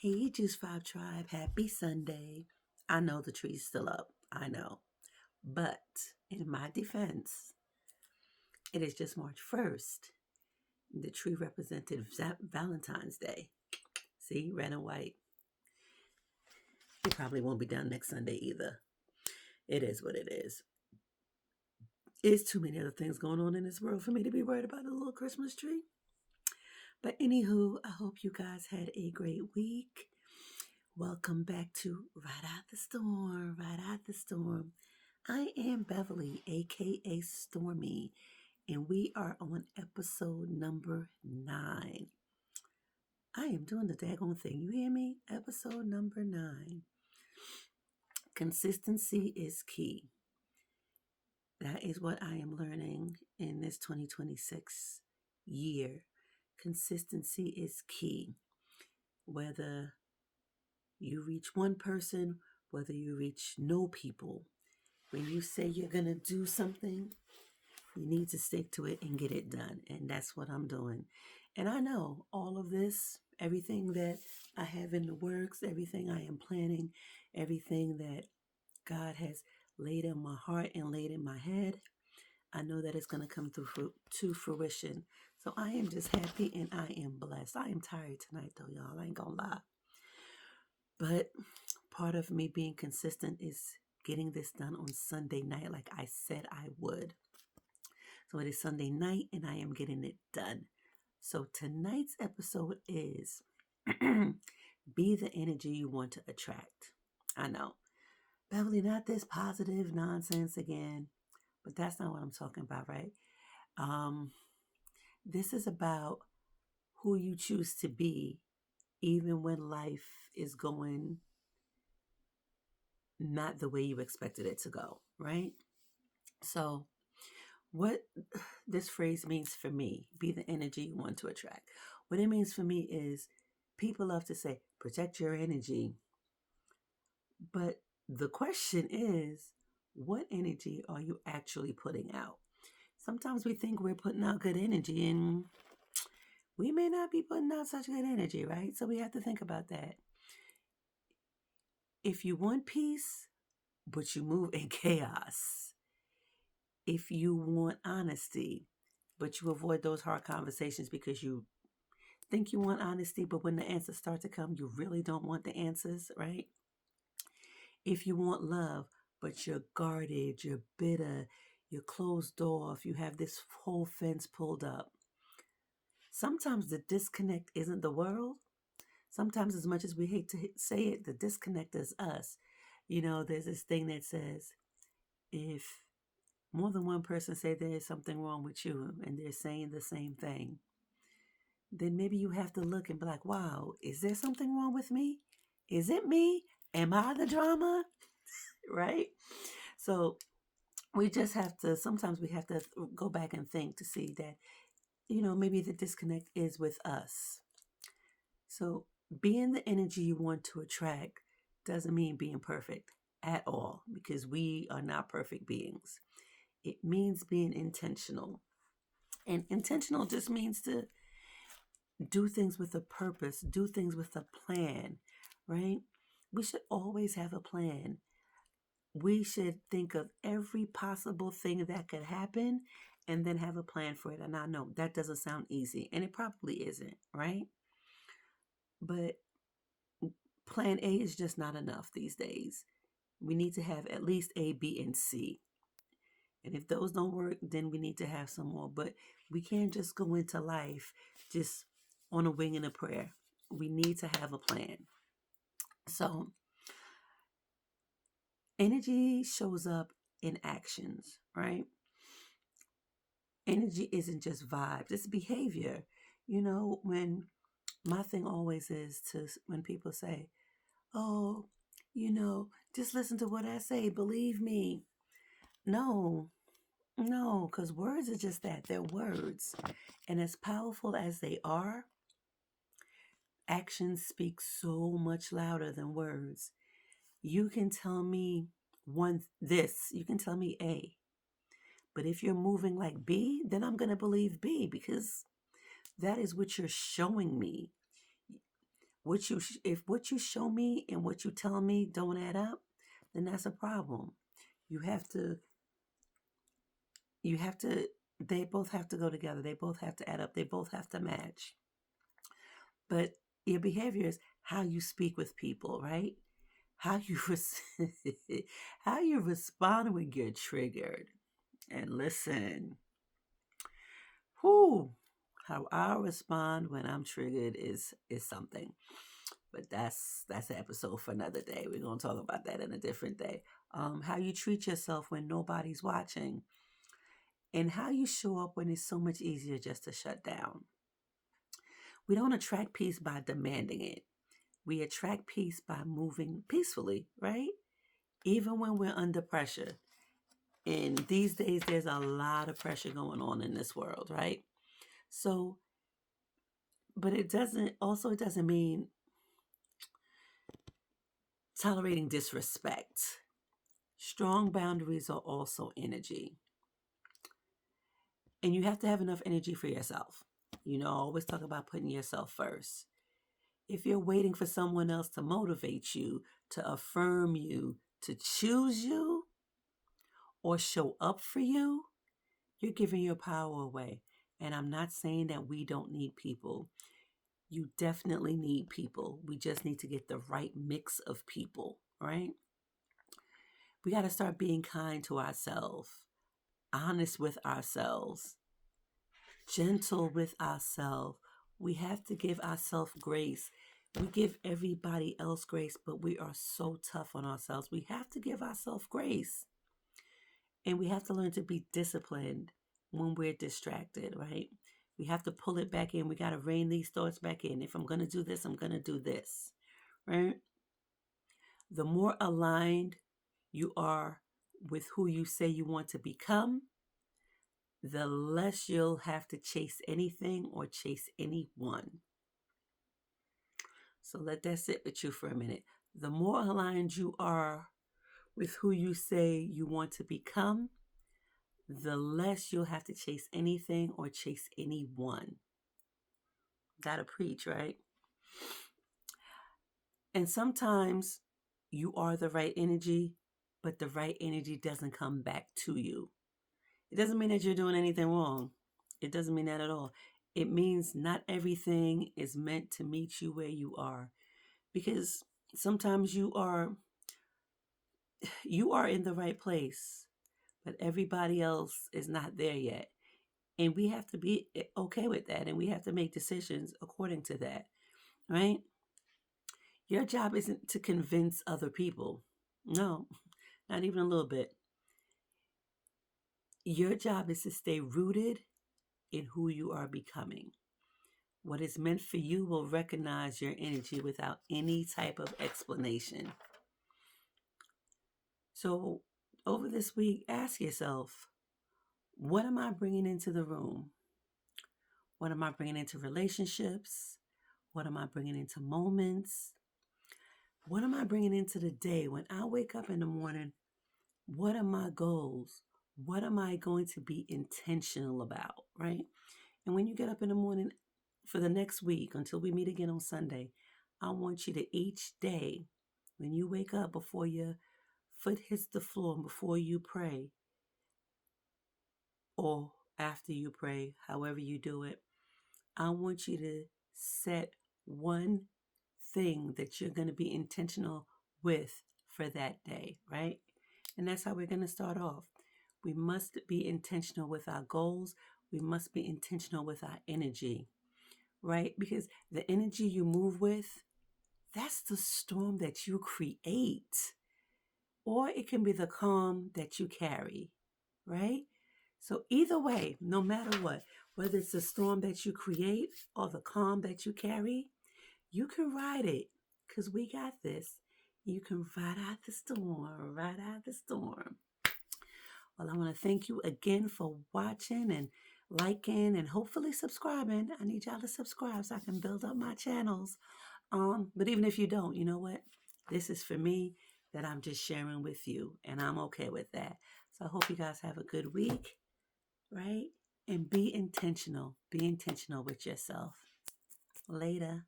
Hey, Juice 5 Tribe, happy Sunday. I know the tree's still up, I know. But in my defense, it is just March 1st. The tree represented Valentine's Day. See, red and white. It probably won't be done next Sunday either. It is what it is. It's too many other things going on in this world for me to be worried about a little Christmas tree. But anywho, I hope you guys had a great week. Welcome back to Right Out the Storm, Right Out the Storm. I am Beverly, aka Stormy, and we are on episode number 9. I am doing the daggone thing. You hear me? Episode number 9. Consistency is key. That is what I am learning in this 2026 year. Consistency is key. Whether you reach one person, whether you reach no people, when you say you're going to do something, you need to stick to it and get it done. And that's what I'm doing. And I know all of this, everything that I have in the works, everything I am planning, everything that God has laid in my heart and laid in my head, I know that it's going to come to fruition. So I am just happy and I am blessed. I am tired tonight though, y'all. I ain't going to lie. But part of me being consistent is getting this done on Sunday night like I said I would. So it is Sunday night and I am getting it done. So tonight's episode is be the energy you want to attract. I know, Beverly, not this positive nonsense again, but that's not what I'm talking about, right? This is about who you choose to be, even when life is going not the way you expected it to go, right? So what this phrase means for me, be the energy you want to attract. What it means for me is people love to say, protect your energy. But the question is, what energy are you actually putting out? Sometimes we think we're putting out good energy and we may not be putting out such good energy, right? So we have to think about that. If you want peace, but you move in chaos, if you want honesty, but you avoid those hard conversations because you think you want honesty, but when the answers start to come, you really don't want the answers, right? If you want love, but you're guarded, you're bitter, you're closed off, you have this whole fence pulled up. Sometimes the disconnect isn't the world. Sometimes, as much as we hate to say it, the disconnect is us. You know, there's this thing that says if more than one person say there is something wrong with you and they're saying the same thing, then maybe you have to look and be like, wow, is there something wrong with me? Is it me? Am I the drama? Right? So we just have to, sometimes we have to go back and think to see that, maybe the disconnect is with us. So being the energy you want to attract doesn't mean being perfect at all, because we are not perfect beings. It means being intentional. And intentional just means to do things with a purpose, do things with a plan, right? We should always have a plan. We should think of every possible thing that could happen and then have a plan for it. And I know that doesn't sound easy, and it probably isn't, right? But plan A is just not enough these days. We need to have at least A, B, and C. And if those don't work, then we need to have some more. But we can't just go into life just on a wing and a prayer. We need to have a plan. So energy shows up in actions, right? Energy isn't just vibes, it's behavior. When my thing always is to, when people say, oh, just listen to what I say, believe me. No, because words are just that. They're words. And as powerful as they are, actions speak so much louder than words. You can tell me you can tell me A. But if you're moving like B, then I'm going to believe B, because that is what you're showing me. if what you show me and what you tell me don't add up, then that's a problem. You have to they both have to go together. They both have to add up. They both have to match. But your behavior is how you speak with people, right? How you how you respond when you're triggered. And listen, whoo, how I respond when I'm triggered is something. But that's an episode for another day. We're gonna talk about that in a different day. How you treat yourself when nobody's watching, and how you show up when it's so much easier just to shut down. We don't attract peace by demanding it. We attract peace by moving peacefully, right? Even when we're under pressure. And these days, there's a lot of pressure going on in this world, right? So, but it doesn't mean tolerating disrespect. Strong boundaries are also energy. And you have to have enough energy for yourself. I always talk about putting yourself first. If you're waiting for someone else to motivate you, to affirm you, to choose you, or show up for you, you're giving your power away. And I'm not saying that we don't need people. You definitely need people. We just need to get the right mix of people, right? We got to start being kind to ourselves, honest with ourselves, gentle with ourselves. We have to give ourselves grace. We give everybody else grace, but we are so tough on ourselves. We have to give ourselves grace. And we have to learn to be disciplined when we're distracted, right? We have to pull it back in. We got to rein these thoughts back in. If I'm going to do this, I'm going to do this, right? The more aligned you are with who you say you want to become, the less you'll have to chase anything or chase anyone. So let that sit with you for a minute. The more aligned you are with who you say you want to become, the less you'll have to chase anything or chase anyone. Gotta preach, right? And sometimes you are the right energy, but the right energy doesn't come back to you. It doesn't mean that you're doing anything wrong. It doesn't mean that at all. It means not everything is meant to meet you where you are. Because sometimes you are in the right place, but everybody else is not there yet. And we have to be okay with that, and we have to make decisions according to that, right? Your job isn't to convince other people. No, not even a little bit. Your job is to stay rooted in who you are becoming. What is meant for you will recognize your energy without any type of explanation. So, over this week, ask yourself, what am I bringing into the room? What am I bringing into relationships? What am I bringing into moments? What am I bringing into the day? When I wake up in the morning, what are my goals? What am I going to be intentional about, right? And when you get up in the morning for the next week, until we meet again on Sunday, I want you to each day, when you wake up, before your foot hits the floor, before you pray, or after you pray, however you do it, I want you to set one thing that you're going to be intentional with for that day, right? And that's how we're going to start off. We must be intentional with our goals. We must be intentional with our energy, right? Because the energy you move with, that's the storm that you create. Or it can be the calm that you carry, right? So either way, no matter what, whether it's the storm that you create or the calm that you carry, you can ride it because we got this. You can ride out the storm, ride out the storm. Well, I want to thank you again for watching and liking and hopefully subscribing. I need y'all to subscribe so I can build up my channels. But even if you don't, you know what? This is for me that I'm just sharing with you, and I'm okay with that. So I hope you guys have a good week, right? And be intentional. Be intentional with yourself. Later.